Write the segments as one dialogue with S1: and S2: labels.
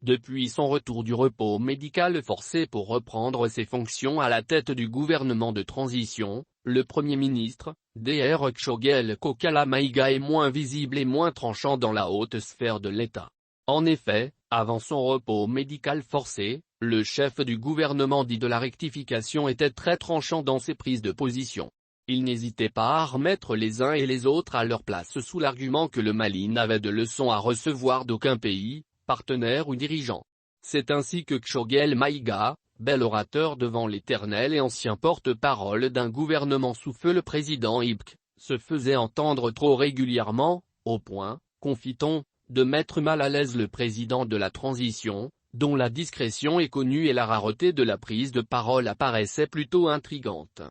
S1: Depuis son retour du repos médical forcé pour reprendre ses fonctions à la tête du gouvernement de transition, le Premier ministre, Dr Choguel Kokala Maïga est moins visible et moins tranchant dans la haute sphère de l'État. En effet, avant son repos médical forcé, le chef du gouvernement dit de la rectification était très tranchant dans ses prises de position. Il n'hésitait pas à remettre les uns et les autres à leur place sous l'argument que le Mali n'avait de leçons à recevoir d'aucun pays, partenaire ou dirigeant. C'est ainsi que Choguel Maïga, bel orateur devant l'Éternel et ancien porte-parole d'un gouvernement sous feu le président Ibk, se faisait entendre trop régulièrement, au point, confie-t-on, de mettre mal à l'aise le président de la transition, dont la discrétion est connue et la rareté de la prise de parole apparaissait plutôt intrigante.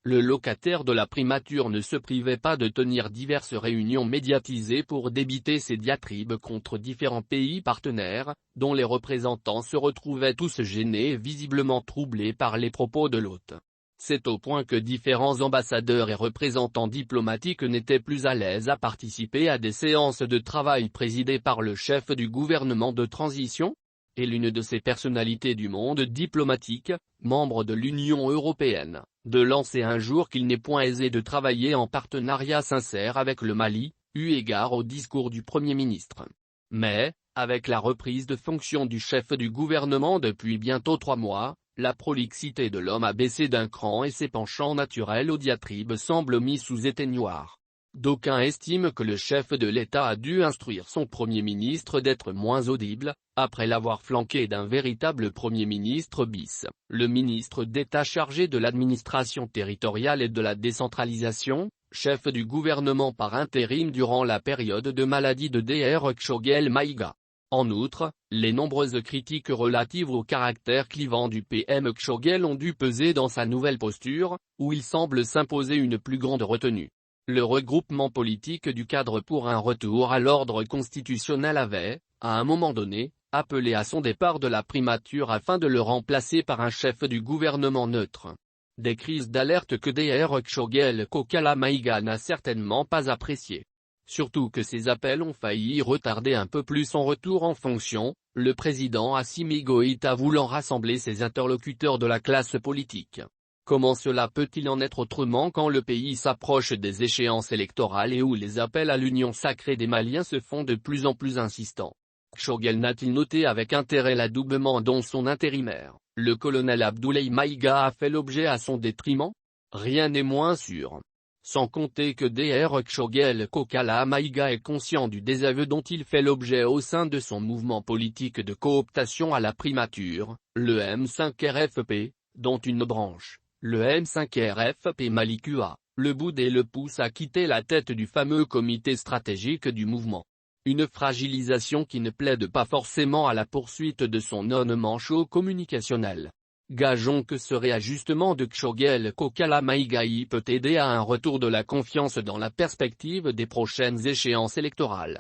S1: Le locataire de la primature ne se privait pas de tenir diverses réunions médiatisées pour débiter ses diatribes contre différents pays partenaires, dont les représentants se retrouvaient tous gênés et visiblement troublés par les propos de l'hôte. C'est au point que différents ambassadeurs et représentants diplomatiques n'étaient plus à l'aise à participer à des séances de travail présidées par le chef du gouvernement de transition, et l'une de ces personnalités du monde diplomatique, membre de l'Union européenne, de lancer un jour qu'il n'est point aisé de travailler en partenariat sincère avec le Mali, eu égard au discours du Premier ministre. Mais, avec la reprise de fonction du chef du gouvernement depuis bientôt 3 mois, la prolixité de l'homme a baissé d'un cran et ses penchants naturels aux diatribes semblent mis sous éteignoir. D'aucuns estiment que le chef de l'État a dû instruire son Premier ministre d'être moins audible, après l'avoir flanqué d'un véritable Premier ministre bis, le ministre d'État chargé de l'administration territoriale et de la décentralisation, chef du gouvernement par intérim durant la période de maladie de Dr Choguel Maïga. En outre, les nombreuses critiques relatives au caractère clivant du PM Choguel ont dû peser dans sa nouvelle posture, où il semble s'imposer une plus grande retenue. Le regroupement politique du cadre pour un retour à l'ordre constitutionnel avait, à un moment donné, appelé à son départ de la primature afin de le remplacer par un chef du gouvernement neutre. Des crises d'alerte que Dr Choguel Kokala Maïga n'a certainement pas appréciées. Surtout que ces appels ont failli retarder un peu plus son retour en fonction, le président Assimi Goïta voulant rassembler ses interlocuteurs de la classe politique. Comment cela peut-il en être autrement quand le pays s'approche des échéances électorales et où les appels à l'union sacrée des Maliens se font de plus en plus insistants? Choguel n'a-t-il noté avec intérêt l'adoubement dont son intérimaire, le colonel Abdoulaye Maïga a fait l'objet à son détriment? Rien n'est moins sûr. Sans compter que Dr Choguel Kokala Maïga est conscient du désaveu dont il fait l'objet au sein de son mouvement politique de cooptation à la primature, le M5RFP, dont une branche, le M5RFP Malikua, le boude et le pousse à quitter la tête du fameux comité stratégique du mouvement. Une fragilisation qui ne plaide pas forcément à la poursuite de son non-manchot communicationnel. Gageons que ce réajustement de Choguel Kokala Maïga peut aider à un retour de la confiance dans la perspective des prochaines échéances électorales.